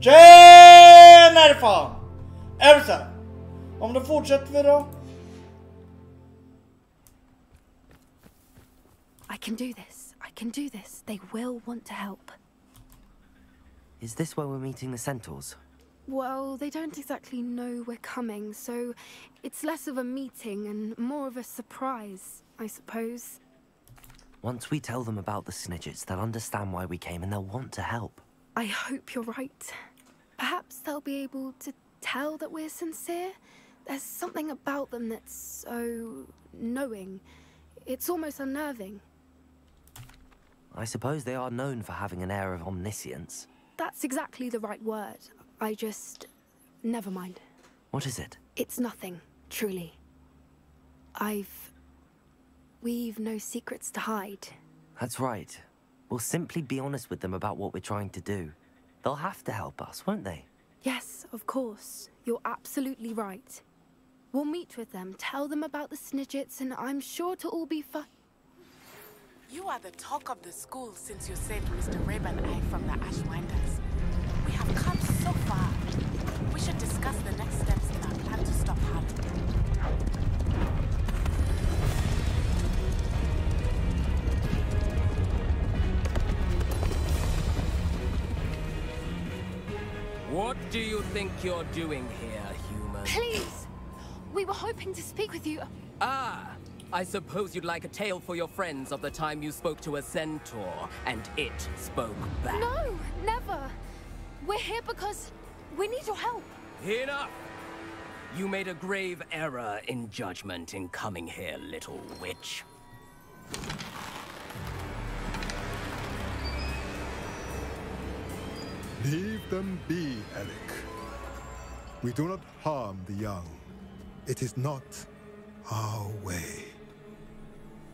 Tjenare fan! Elsa! Om det fortsätter vi då? I can do this. I can do this. They will want to help. Is this where we're meeting the centaurs? Well, they don't exactly know we're coming, so it's less of a meeting and more of a surprise, I suppose. Once we tell them about the Snidgets, they'll understand why we came and they'll want to help. I hope you're right. Perhaps they'll be able to tell that we're sincere. There's something about them that's so knowing. It's almost unnerving. I suppose they are known for having an air of omniscience. That's exactly the right word. I just... never mind. What is it? It's nothing, truly. We've no secrets to hide. That's right. We'll simply be honest with them about what we're trying to do. They'll have to help us, won't they? Yes, of course. You're absolutely right. We'll meet with them, tell them about the Snidgets, and I'm sure it'll all be fun. You are the talk of the school since you saved Mr. Rabe and I from the Ashwinders. We have come so far. We should discuss the next steps in our plan to stop Harlan. What do you think you're doing here, human? Please! We were hoping to speak with you. Ah! I suppose you'd like a tale for your friends of the time you spoke to a centaur, and it spoke back. No, never. We're here because we need your help. Enough! You made a grave error in judgment in coming here, little witch. Leave them be, Alec. We do not harm the young. It is not our way.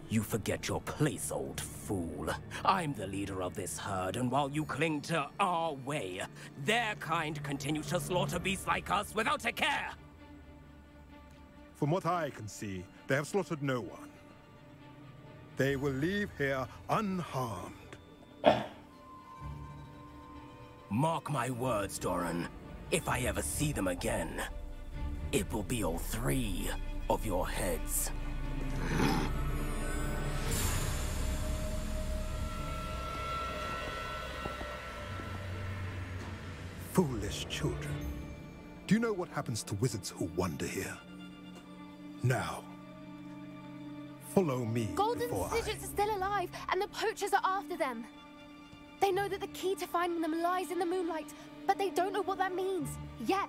You forget your place, old fool. I'm the leader of this herd, and while you cling to our way, their kind continue to slaughter beasts like us without a care! From what I can see, they have slaughtered no one. They will leave here unharmed. Mark my words, Doran. If I ever see them again, it will be all 3 of your heads. Foolish children. Do you know what happens to wizards who wander here? Now, follow me Golden before Snidgets are still alive, and the poachers are after them. They know that the key to finding them lies in the moonlight, but they don't know what that means, yet.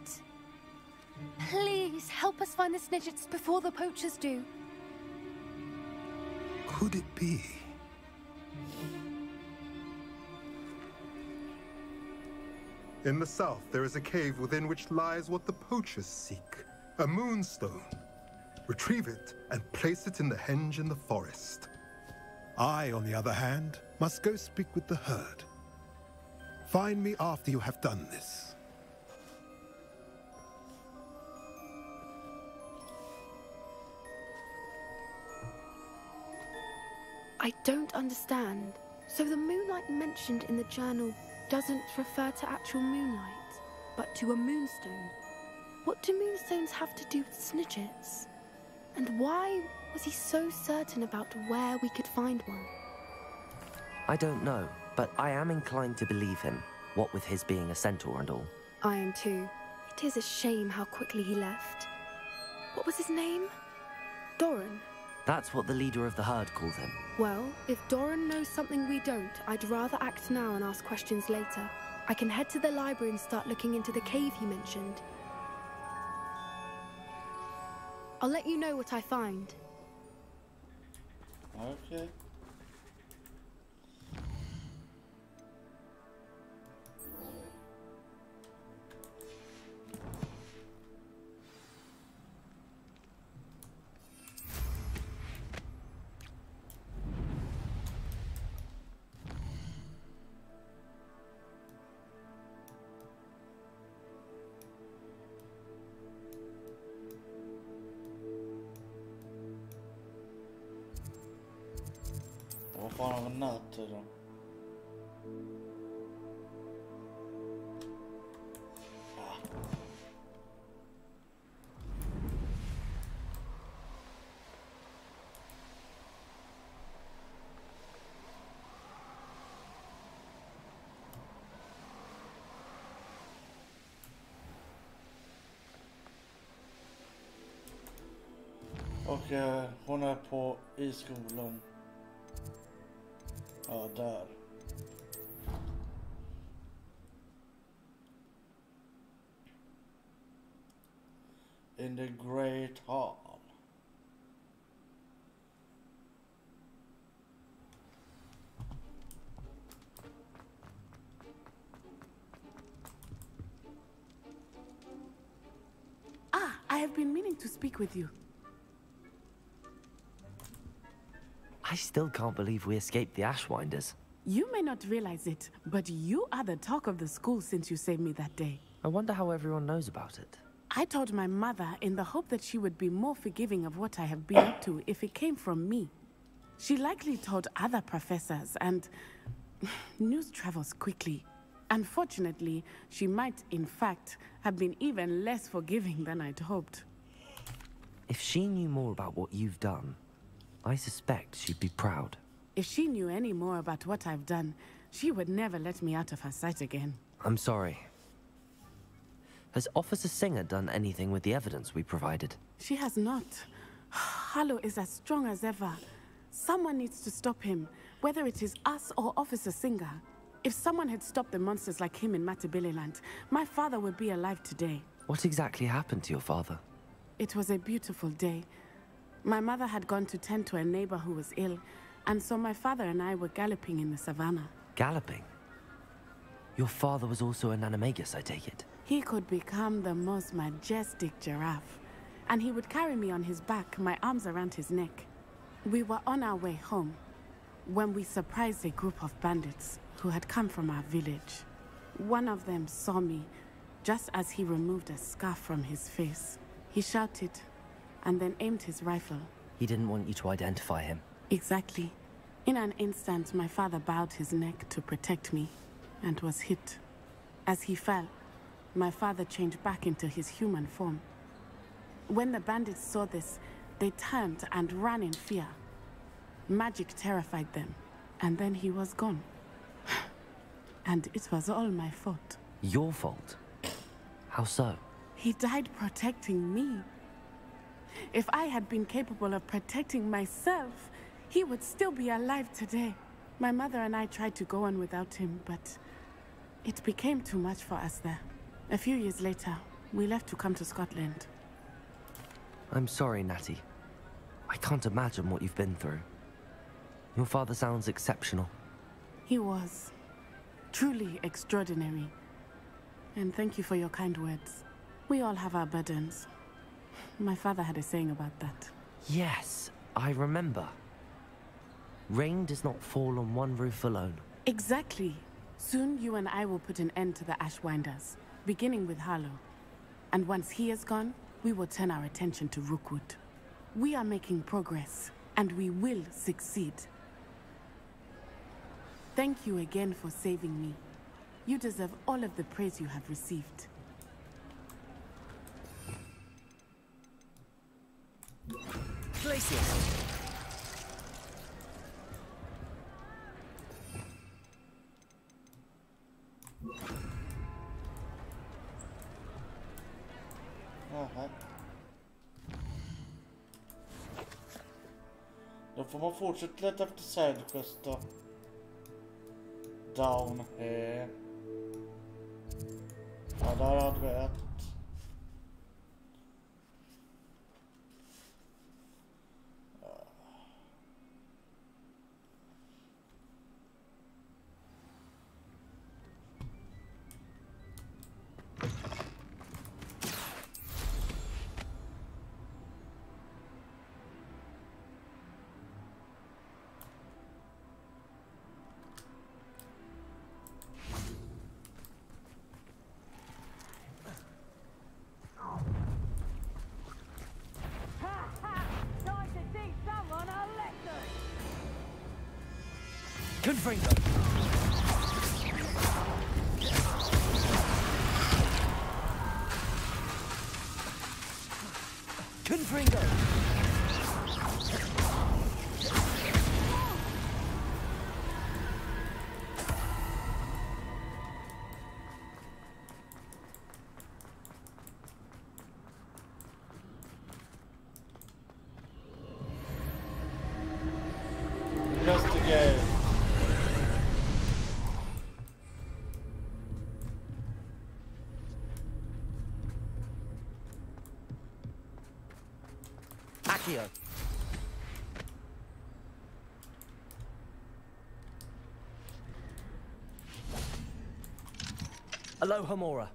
Please, help us find the Snidgets before the poachers do. Could it be? In the south, there is a cave within which lies what the poachers seek. A moonstone. Retrieve it and place it in the henge in the forest. I, on the other hand, must go speak with the herd. Find me after you have done this. I don't understand. So the moonlight mentioned in the journal doesn't refer to actual moonlight, but to a moonstone. What do moonstones have to do with Snidgets? And why was he so certain about where we could find one? I don't know, but I am inclined to believe him, what with his being a centaur and all. I am too. It is a shame how quickly he left. What was his name? Doran? That's what the leader of the herd called him. Well, if Doran knows something we don't, I'd rather act now and ask questions later. I can head to the library and start looking into the cave he mentioned. I'll let you know what I find. Okay. Vad fan har vi nötter då? Och hon är i skolan. Ja, där. In the Great Hall. I have been meaning to speak with you. I still can't believe we escaped the Ashwinders. You may not realize it, but you are the talk of the school since you saved me that day. I wonder how everyone knows about it. I told my mother in the hope that she would be more forgiving of what I have been up to if it came from me. She likely told other professors, and news travels quickly. Unfortunately, she might, in fact, have been even less forgiving than I'd hoped. If she knew more about what you've done, I suspect she'd be proud. If she knew any more about what I've done, she would never let me out of her sight again. I'm sorry. Has Officer Singer done anything with the evidence we provided? She has not. Harlow is as strong as ever. Someone needs to stop him, whether it is us or Officer Singer. If someone had stopped the monsters like him in Matabeleland, my father would be alive today. What exactly happened to your father? It was a beautiful day. My mother had gone to tend to a neighbor who was ill, and so my father and I were galloping in the savannah. Galloping? Your father was also an animagus, I take it? He could become the most majestic giraffe, and he would carry me on his back, my arms around his neck. We were on our way home when we surprised a group of bandits who had come from our village. One of them saw me just as he removed a scarf from his face. He shouted and then aimed his rifle. He didn't want you to identify him. Exactly. In an instant, my father bowed his neck to protect me and was hit. As he fell, my father changed back into his human form. When the bandits saw this, they turned and ran in fear. Magic terrified them, and then he was gone. And it was all my fault. Your fault? How so? He died protecting me. If I had been capable of protecting myself, he would still be alive today. My mother and I tried to go on without him, but it became too much for us there. A few years later, we left to come to Scotland. I'm sorry, Natty. I can't imagine what you've been through. Your father sounds exceptional. He was. Truly extraordinary. And thank you for your kind words. We all have our burdens. My father had a saying about that. Yes, I remember. Rain does not fall on one roof alone. Exactly. Soon you and I will put an end to the Ashwinders, beginning with Harlow. And once he is gone, we will turn our attention to Rookwood. We are making progress, and we will succeed. Thank you again for saving me. You deserve all of the praise you have received. Glacier! Jaha. Då får man fortsätta leta efter sidequest då. Down here. Ja, där hade vi ett. Confringo! Confringo! Accio. Aloha Mora.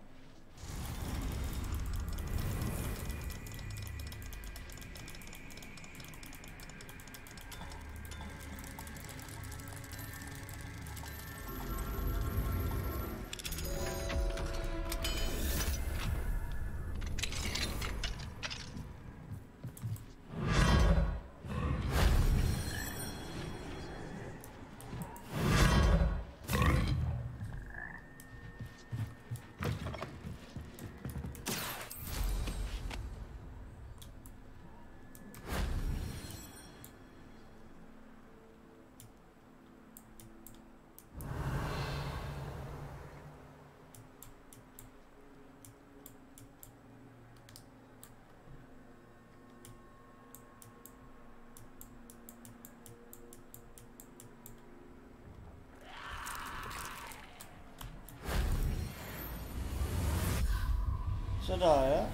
Sådär ja.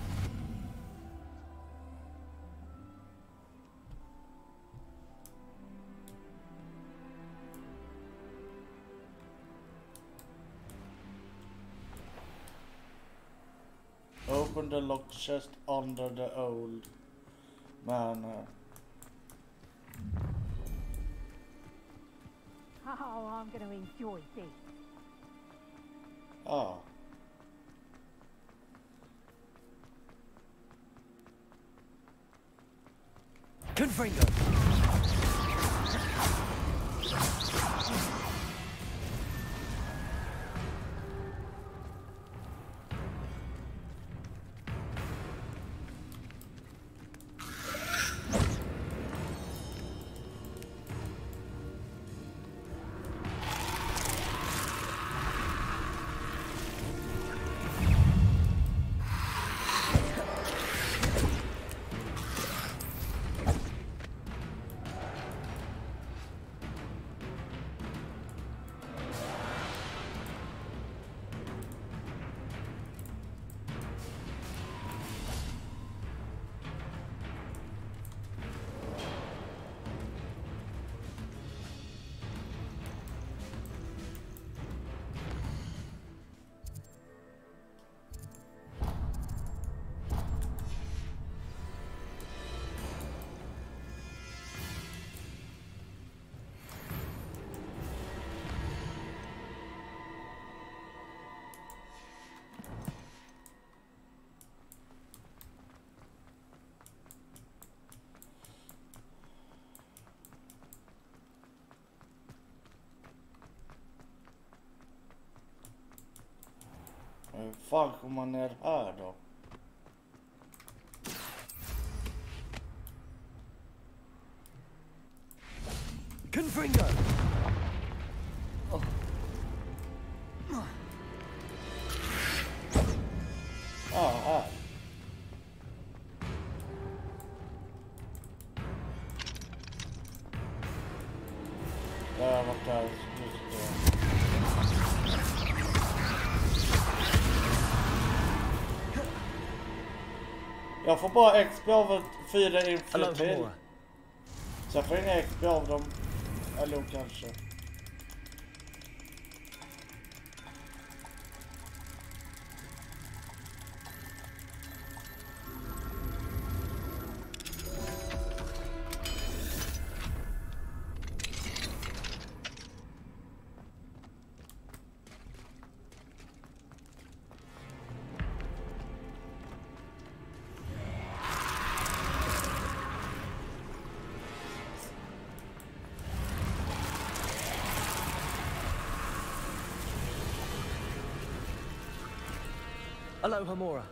Open the locked chest under the old manor. Oh, I'm going to enjoy this. Ah. Confringo. Hur fan kommer man ner här då? Confringo. Här. Där var det just det. Jag får bara XP av 4 inflyt till. Så jag får inga XP av dem. Eller kanske. Aloha Mora.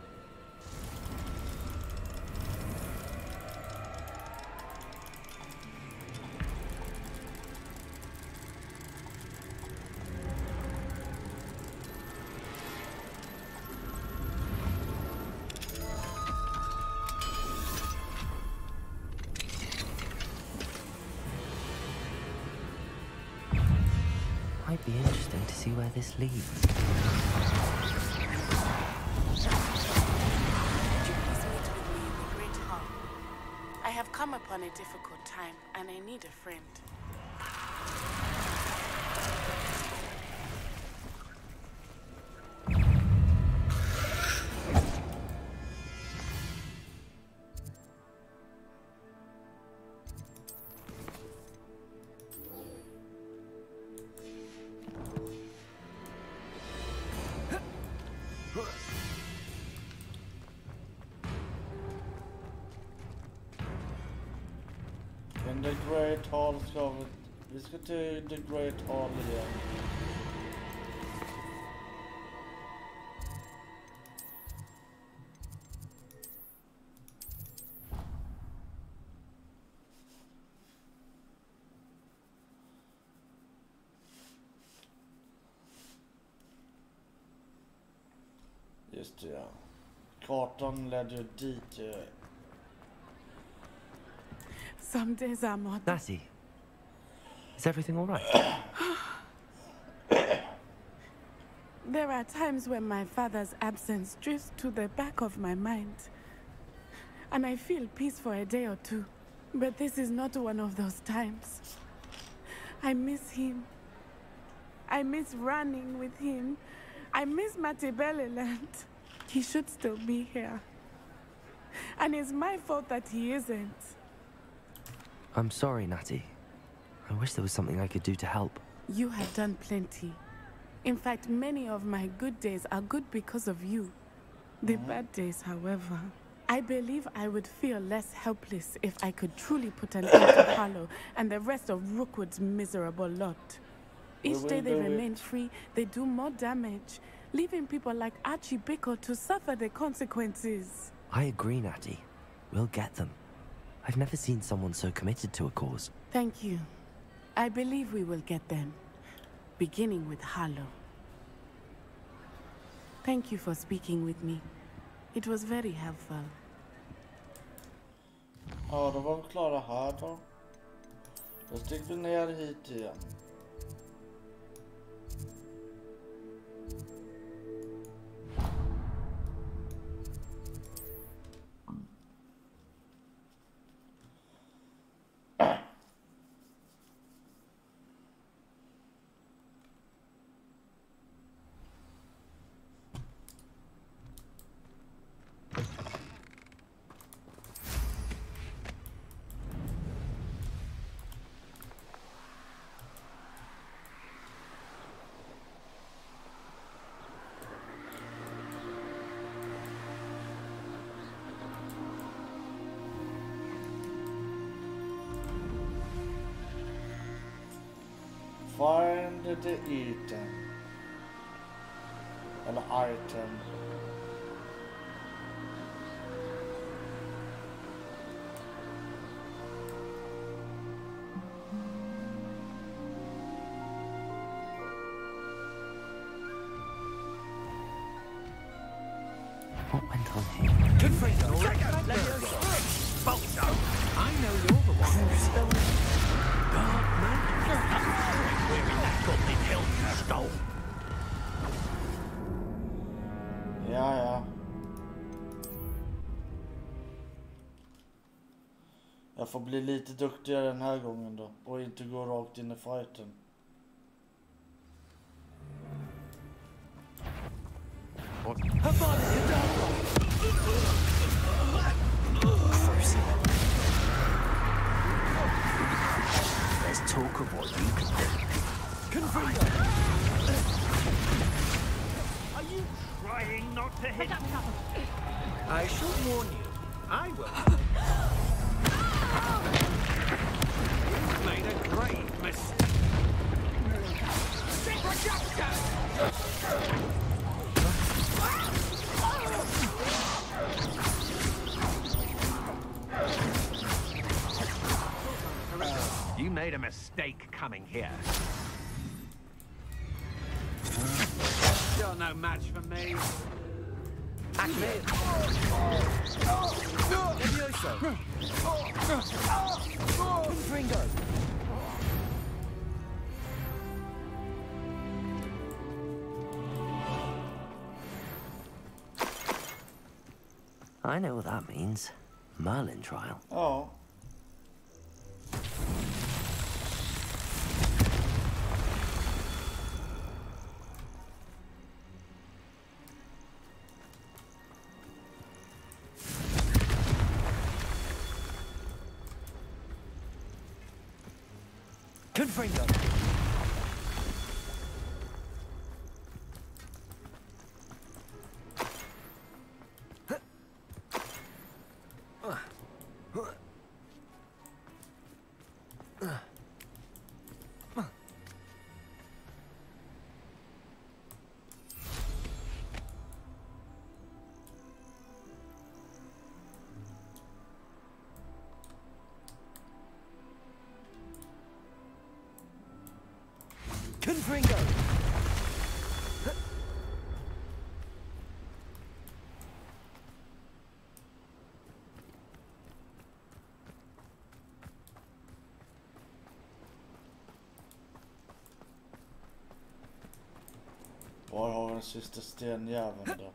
Might be interesting to see where this leads. I have come upon a difficult time, and I need a friend. Men The Great Hall ska vi ska till The Great Hall igen. Just det, ja. Kartan ledde ju dit ju. Some days I'm on. Natty, is everything all right? There are times when my father's absence drifts to the back of my mind, and I feel peace for a day or two. But this is not one of those times. I miss him. I miss running with him. I miss Matibeleland. He should still be here. And it's my fault that he isn't. I'm sorry, Natty. I wish there was something I could do to help. You have done plenty. In fact, many of my good days are good because of you. The bad days, however, I believe I would feel less helpless if I could truly put an end to Harlow and the rest of Rookwood's miserable lot. Each day they remain free, they do more damage, leaving people like Archie Bickle to suffer the consequences. I agree, Natty. We'll get them. I've never seen someone so committed to a cause. Thank you. I believe we will get them, beginning with Harlow. Thank you for speaking with me. It was very helpful. Ja, då var vi klara här då. Då sticker vi ner hit igen. Find the item. Eller item. What went on here? Good for you. Bolto, I know you're the one who stole it. God, man. Wearing that goblin helm you stole. Ja, ja. Jag får bli lite duktigare den här gången då. Och inte gå rakt in i fighten. There's talk of what you can do. Are you trying not to hit? I should warn you, I will. You've made a great mistake. You made a mistake coming here. You're no match for me. I know what that means. Merlin trial. Ja. Confringo. Confringo! Var har vi den sista stenjäveln då?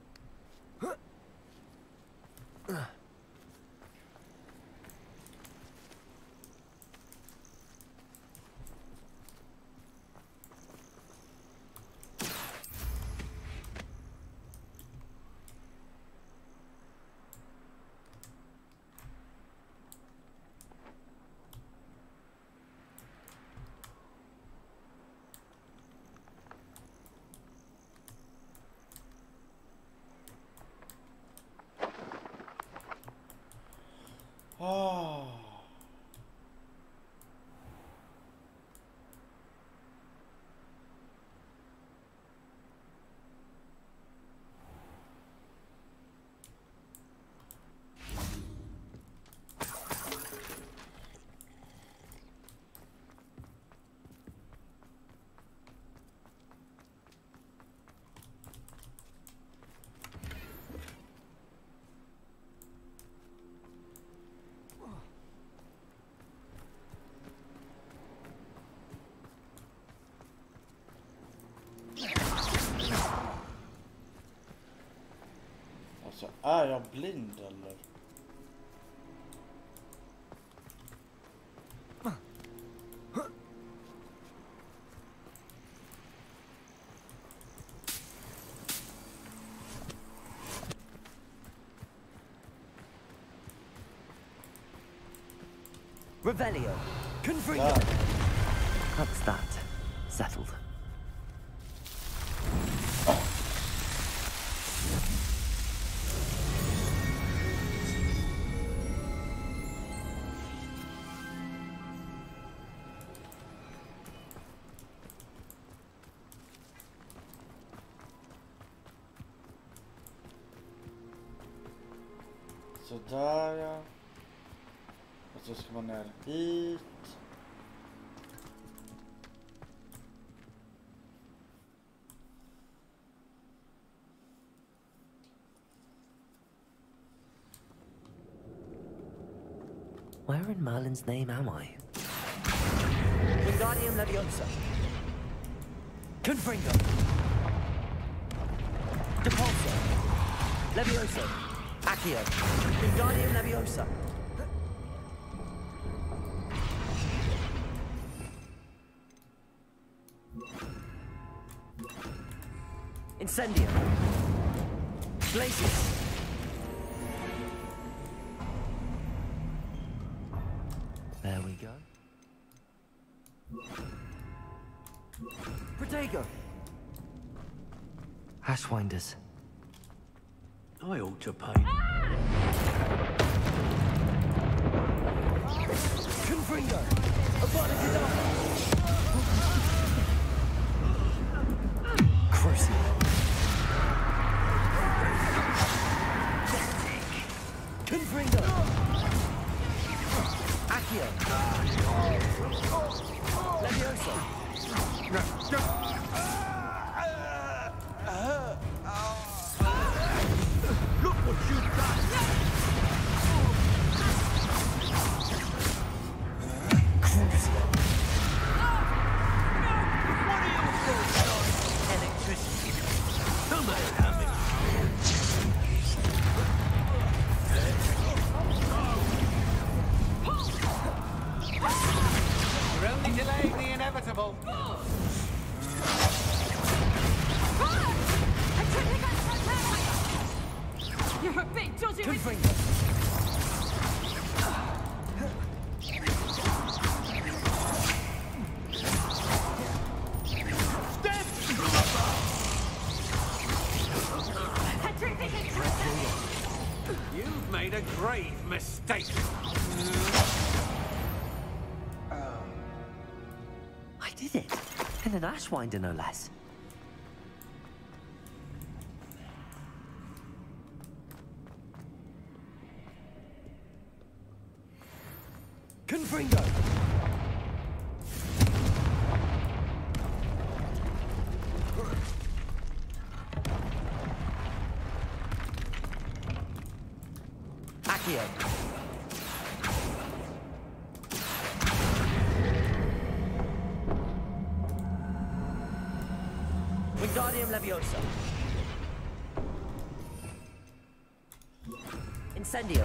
Alltså, är jag blind eller? Revelio. Confringo. That's that. Settled. Så där ja. Och så ska man ner hit. Where in Merlin's name am I? Wingardium Leviosa. Confringo. Depulso. Leviosa. Accio. Wingardium Leviosa. Incendio. Glacius. There we go. Protego. Ashwinders. I ought to pay. Confringo. Abadakadabra. Crucible. Confringo. Accio. Leviosa. Look what you've done! Crucible. What are you doing? Electricity. Who may have it? You're only delaying the inevitable. You're a bit dodgy. Confringo. made a grave mistake. I did it. In an Ashwinder, no less. Confringo! Accio! Wingardium Leviosa! Incendio!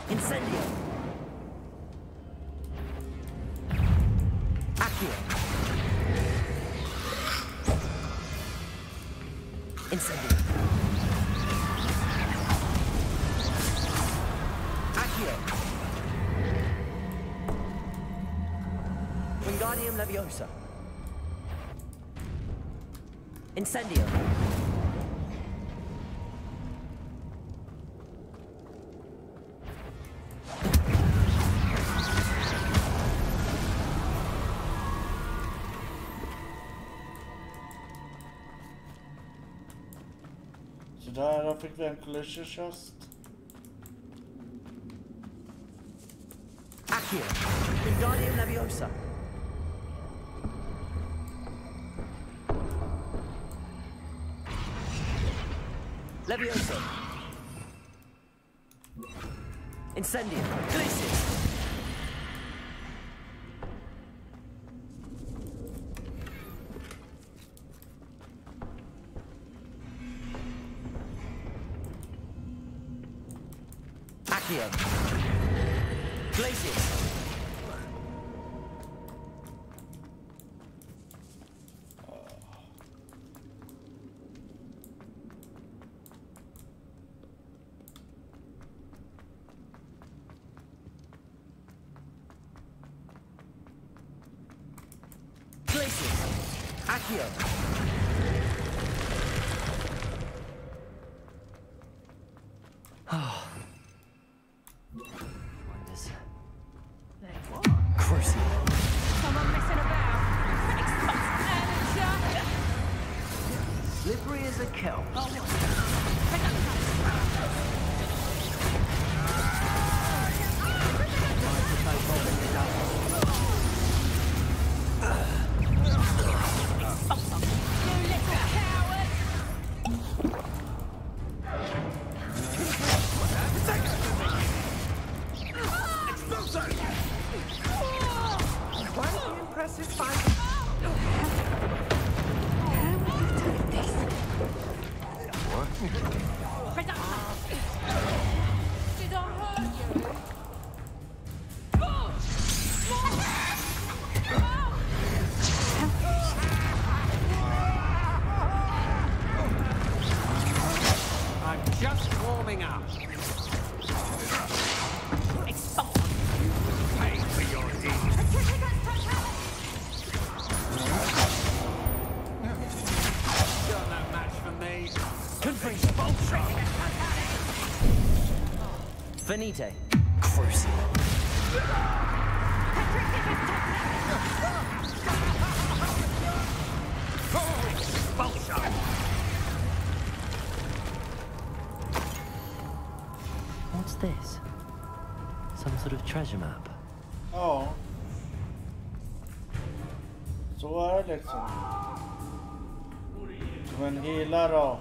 Incendio! Accio! Incendio! Accio! Wingardium Leviosa! Incendio! Där fick vi en collision chest. Accio! Wingardium Leviosa! Leviosa! Incendio! Glacius! Accio! Glacius! Glacius! Accio! Oh. Wonders. Crucial. Someone messing about. Slippery as a kelp. Venite. Crucial. What's this? Some sort of treasure map? Ja. Så är det liksom. Som en healer då.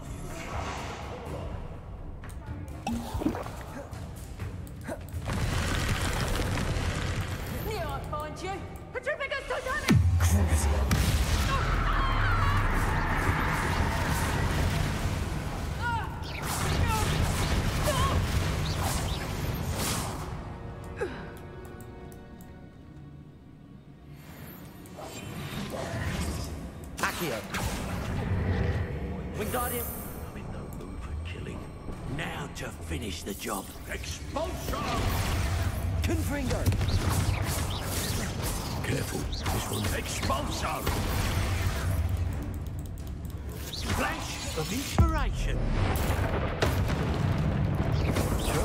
to finish the job. Expulsion! Confringo! Careful, this one. Expulsion! Flash of inspiration!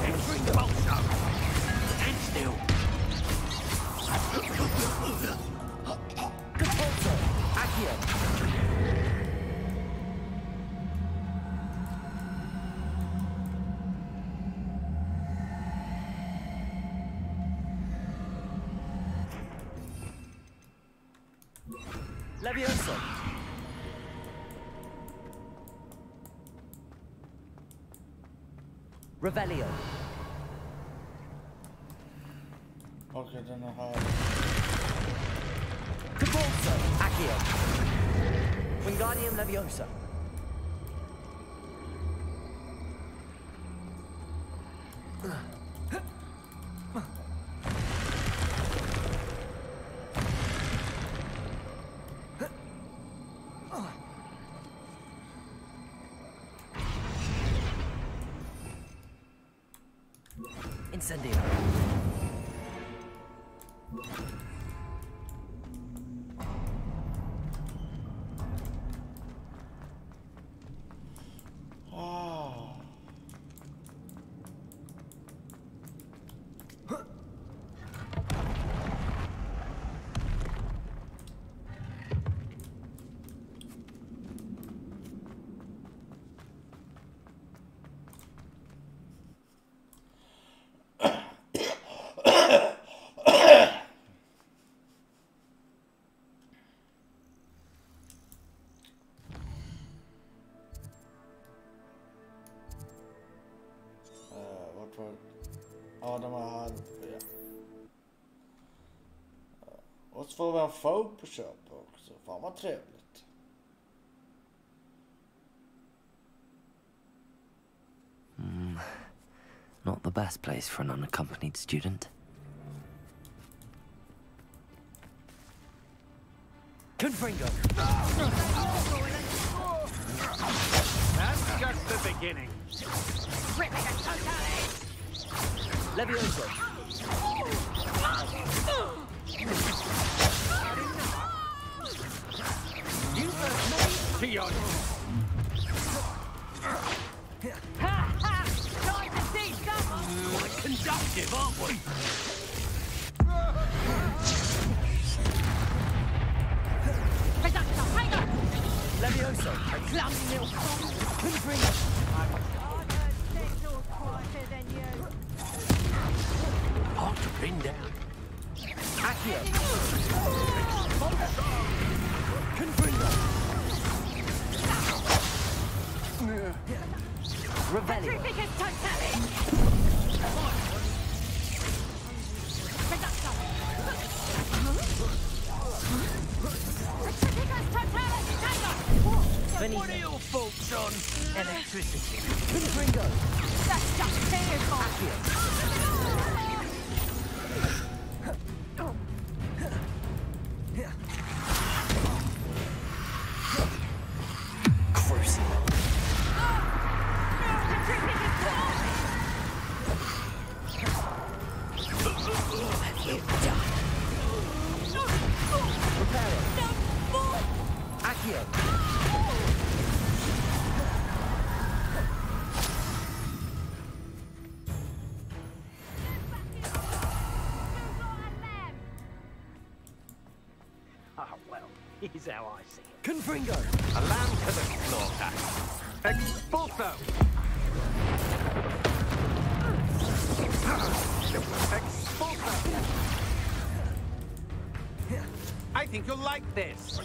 Expulsion! Stand still! Capulso! Accio! Levioso! Revelio! Okay, den här. Capulso! Accio! Wingardium Leviosa! Incendio! Ja, de här halvfria. Och så får vi en folk på köp också. Fan vad trevligt. Not the best place for an unaccompanied student. Confringo! That's just the beginning. Levioso! You first mate! Tion! Ha ha! Time to see someone! Quite conductive, aren't we? Reductor, hang on! Levioso! A clumsy little fool! Confringo! I've heard Cecil's quieter than you. Hard to pin down. Accio! Confringo! Revelio! Petrificus totalis! Reductor! Petrificus totalis! Hang on! What are your faults on? electricity! Confringo! That's just fearful! Accio! Crucible! Reparo! Accio! Oh, well, here's how I see it. Confringo! A lamb to the slaughter. Expulso! Expulso! I think you'll like this.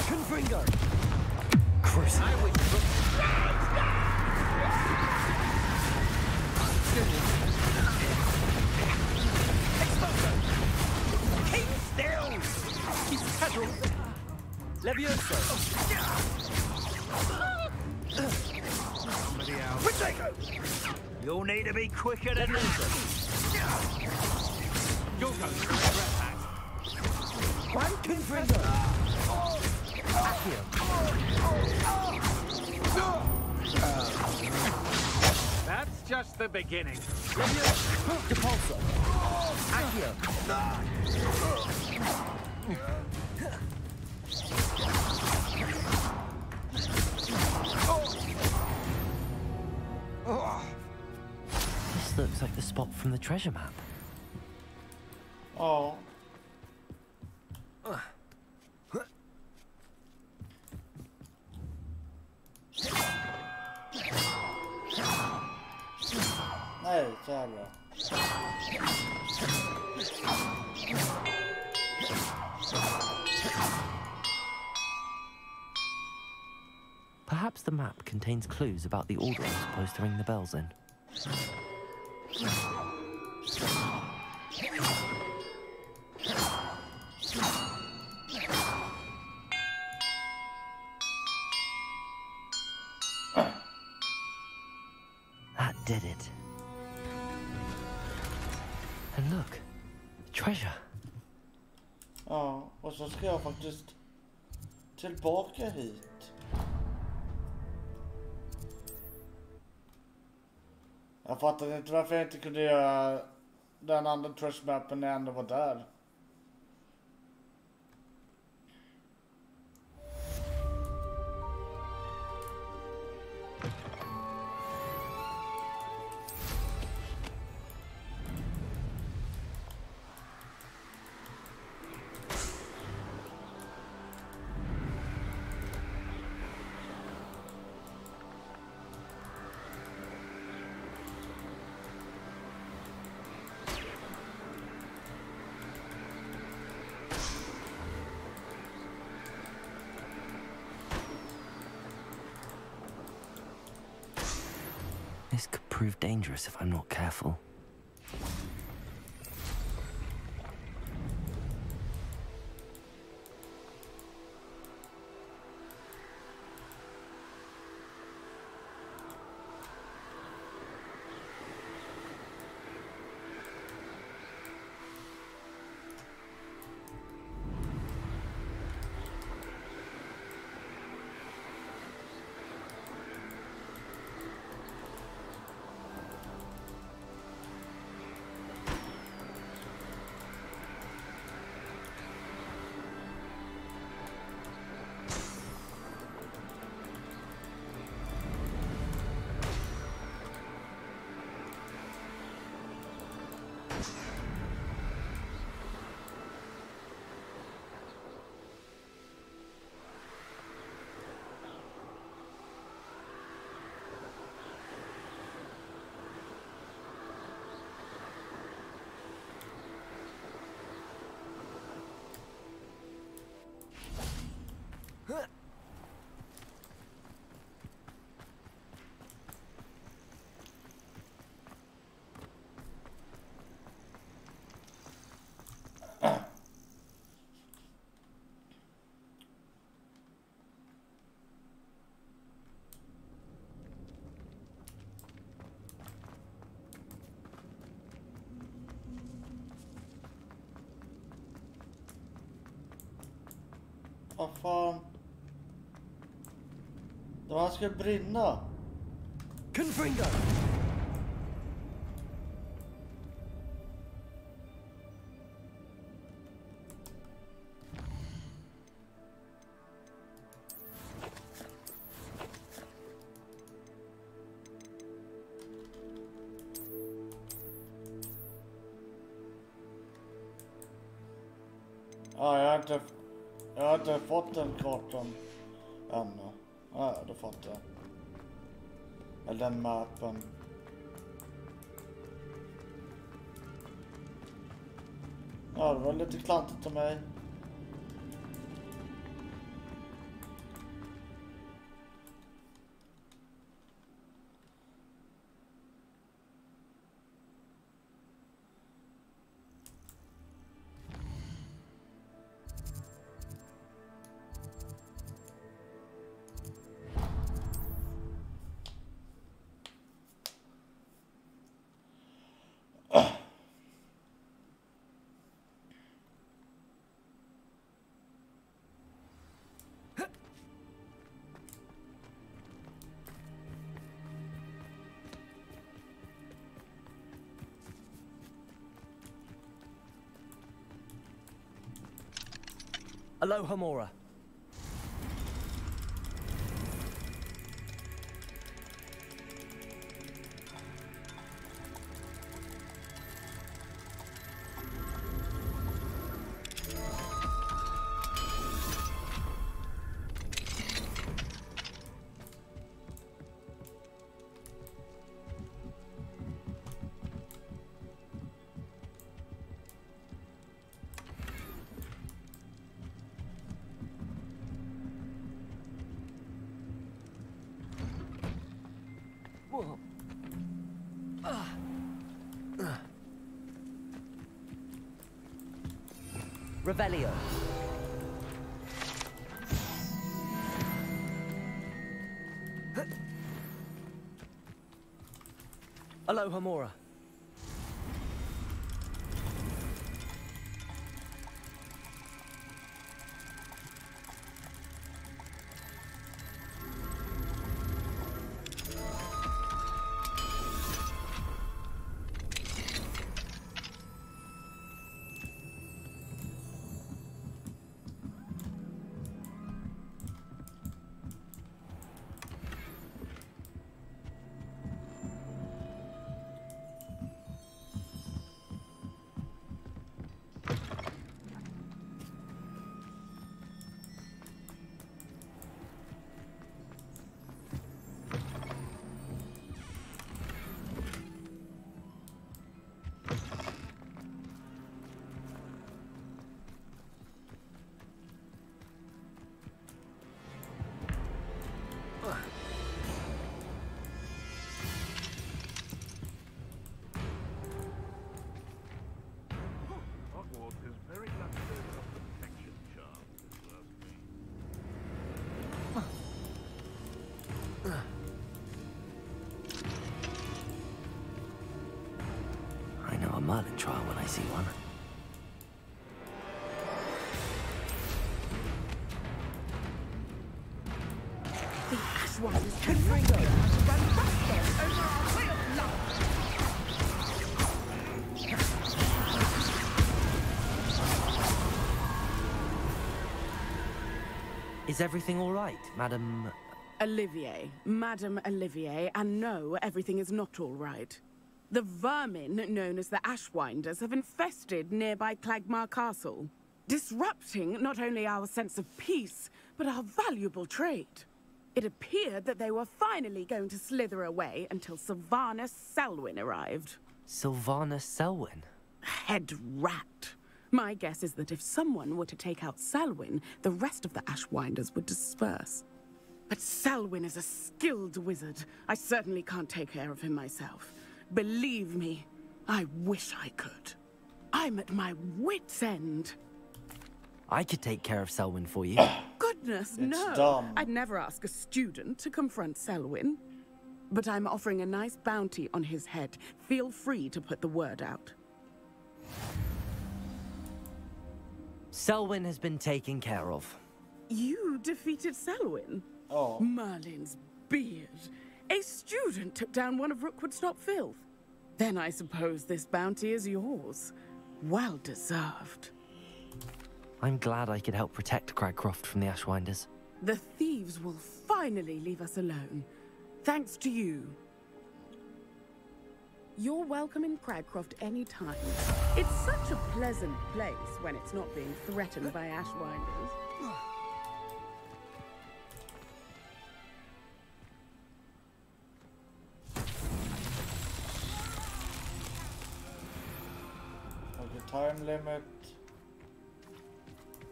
Confringo! Crucible! I wish Keep still! He's casual. Levioso! Somebody else. Protego! You'll need to be quicker than this. You're going to regret that. One Confringo! Accio! That's just the beginning. Depulso. Accio. This looks like the spot from the treasure map. Ja. Nej, jävlar. Perhaps the map contains clues about the order I'm supposed to ring the bells in. That did it. And look, treasure. Ja, och så ska jag faktiskt tillbaka hit. Jag fattar inte varför jag inte kunde göra den andra treasure mappen när jag ändå var där. This could prove dangerous if I'm not careful. Vad fan? Det här ska brinna. Confringo! Ja, jag har inte fått den kartan ännu. Ja, det fått jag. Eller den mappen. Ja, det var lite klantigt till mig. Aloha Mora. Revelio. Aloha Mora. Hogwarts is very lactose of protection charm, if you ask me. I know a Merlin trial when I see one. The Ashwinders can bring us to run faster over our way of life. Is everything all right, Madam? Olivier, Madame Olivier, and no, everything is not all right. The vermin known as the Ashwinders have infested nearby Clagmar Castle, disrupting not only our sense of peace, but our valuable trade. It appeared that they were finally going to slither away until Sylvanus Selwyn arrived. Sylvanus Selwyn? Head rat. My guess is that if someone were to take out Selwyn, the rest of the Ashwinders would disperse. But Selwyn is a skilled wizard. I certainly can't take care of him myself. Believe me, I wish I could. I'm at my wit's end. I could take care of Selwyn for you. Goodness, no. Dumb. I'd never ask a student to confront Selwyn. But I'm offering a nice bounty on his head. Feel free to put the word out. Selwyn has been taken care of. You defeated Selwyn? Oh. Merlin's beard. A student took down one of Rookwood's top filth. Then I suppose this bounty is yours. Well deserved. I'm glad I could help protect Cragcroft from the Ashwinders. The thieves will finally leave us alone. Thanks to you. You're welcome in Cragcroft any time. It's such a pleasant place when it's not being threatened by Ashwinders. Okay, time limit.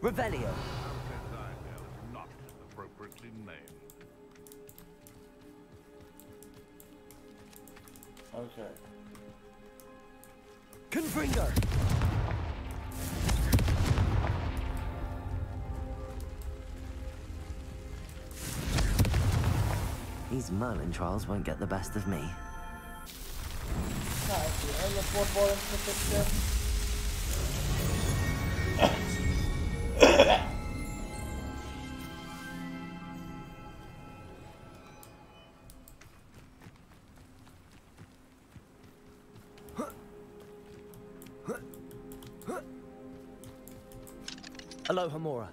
Revelio. Not appropriately named. Okay. Confringo. These Merlin trials won't get the best of me. Nej, eller vad var den för Aloha Mora.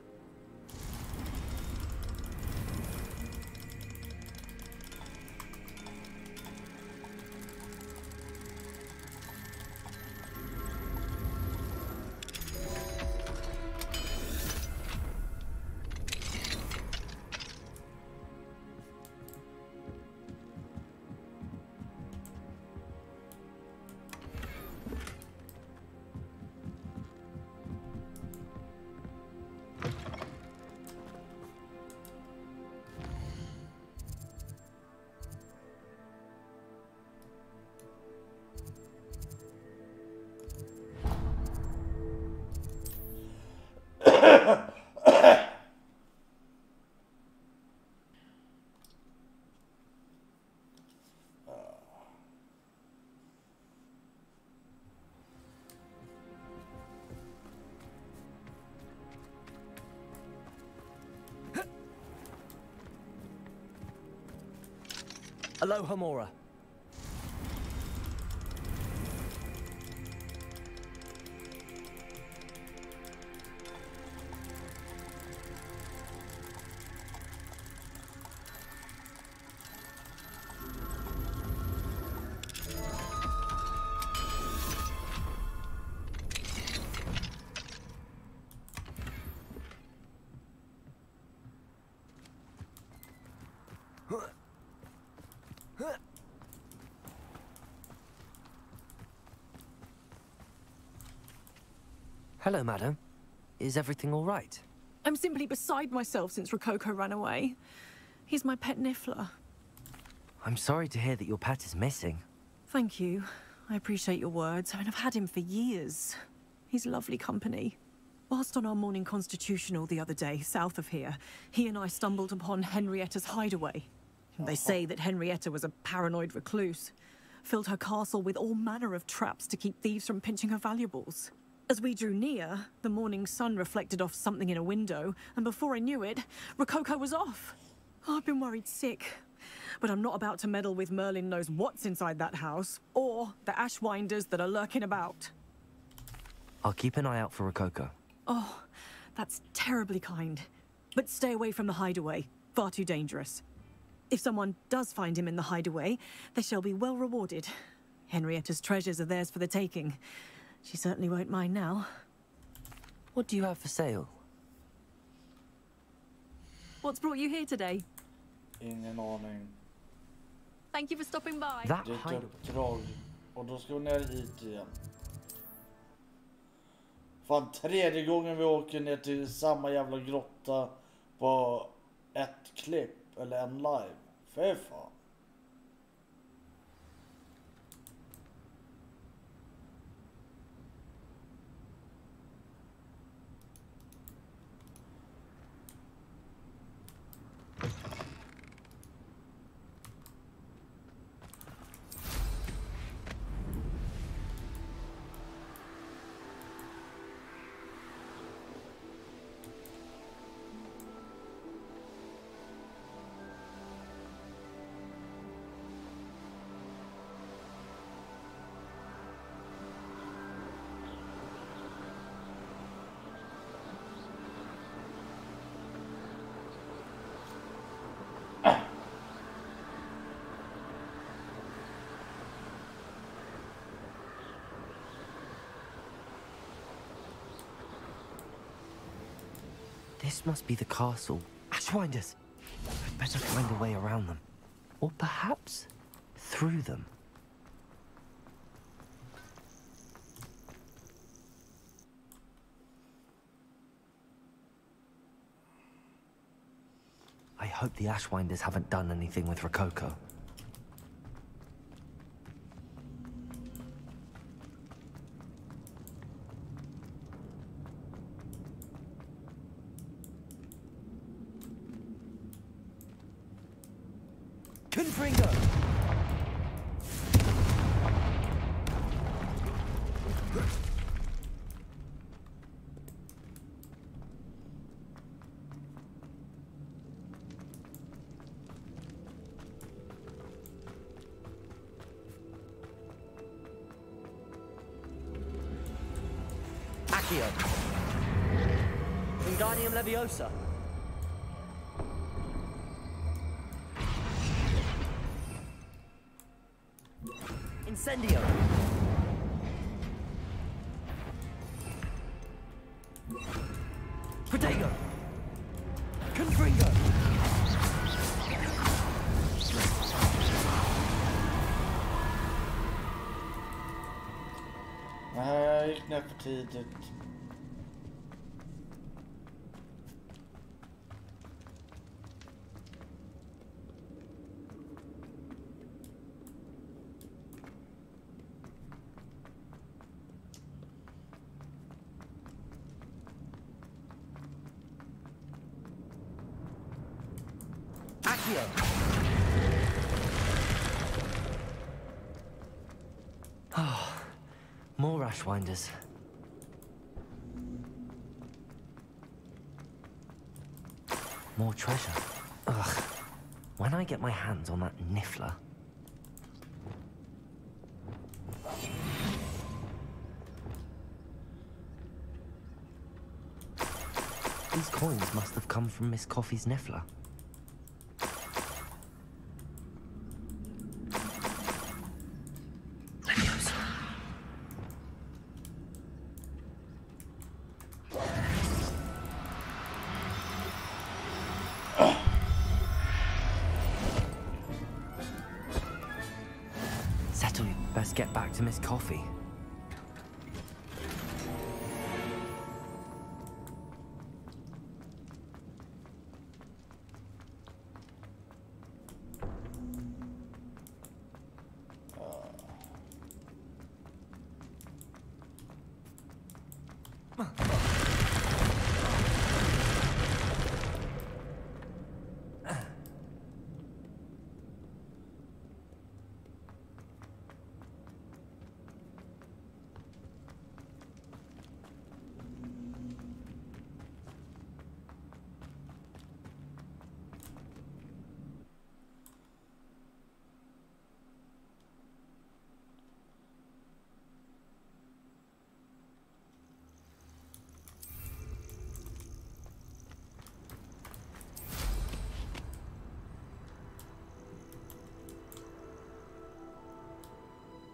Aloha, Mora. Hello, madam. Is everything all right? I'm simply beside myself since Rococo ran away. He's my pet Niffler. I'm sorry to hear that your pet is missing. Thank you. I appreciate your words. I mean, I've had him for years. He's lovely company. Whilst on our morning constitutional the other day, south of here, he and I stumbled upon Henrietta's hideaway. They say that Henrietta was a paranoid recluse. Filled her castle with all manner of traps to keep thieves from pinching her valuables. As we drew near, the morning sun reflected off something in a window, and before I knew it, Rococo was off. Oh, I've been worried sick. But I'm not about to meddle with Merlin knows what's inside that house, or the Ashwinders that are lurking about. I'll keep an eye out for Rococo. Oh, that's terribly kind. But stay away from the hideaway. Far too dangerous. If someone does find him in the hideaway, they shall be well rewarded. Henrietta's treasures are theirs for the taking. She certainly won't mind now. What do you have for sale? What's brought you here today? Ingen aning. Thank you for stopping by. That Det är ett uppdrag. Och då ska vi ner hit igen. Fan, tredje gången vi åker ner till samma jävla grotta på ett klipp eller en live. Fy fan. This must be the castle. Ashwinders! I'd better find a way around them. Or perhaps through them. I hope the Ashwinders haven't done anything with Rococo. Confringo! Accio. Wingardium Leviosa. Incendio. Protego. Confringo. Nej, jag gick ner för tidigt. here. Ah, more Ashwinders. More treasure. Ugh. When I get my hands on that niffler. These coins must have come from Miss Coffee's niffler. Settle. Best get back to Miss Coffee.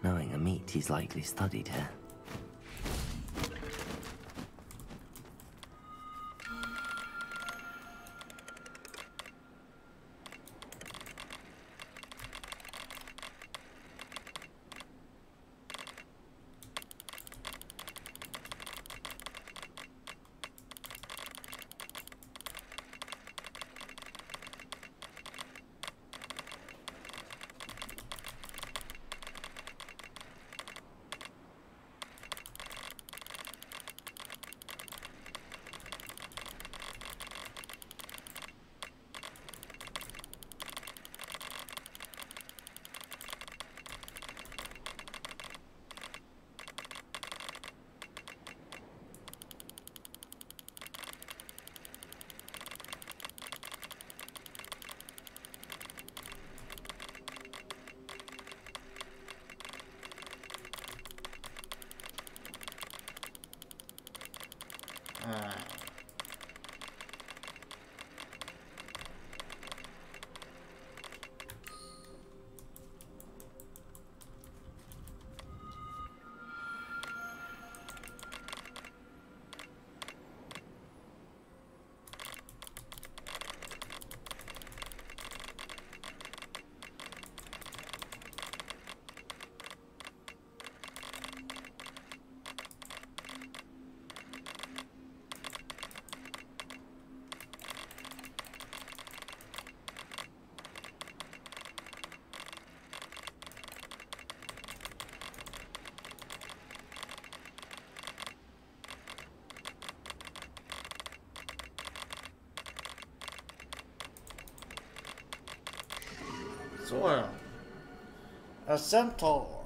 Knowing a meat, he's likely studied here. Så ja. A centaur.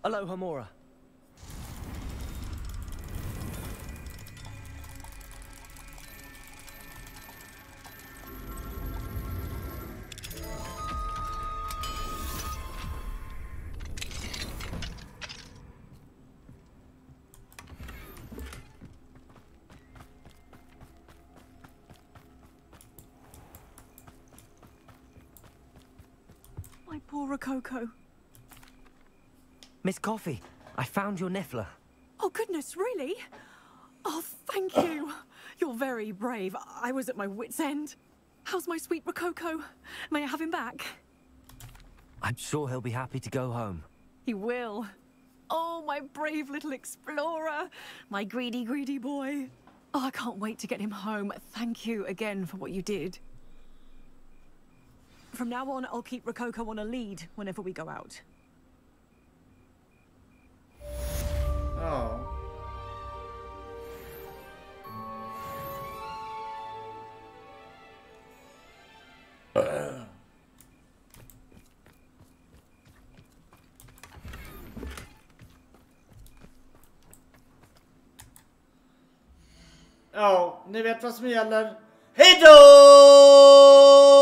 Hello, Hamora. My poor Rococo. Miss Coffee, I found your niffler. Oh, goodness, really? Oh, thank you. You're very brave. I was at my wit's end. How's my sweet Rococo? May I have him back? I'm sure he'll be happy to go home. He will. Oh, my brave little explorer. My greedy, greedy boy. Oh, I can't wait to get him home. Thank you again for what you did. From now on, I'll keep Rococo on a lead whenever we go out. Oh. Ja, ni vet vad som gäller. Hej då!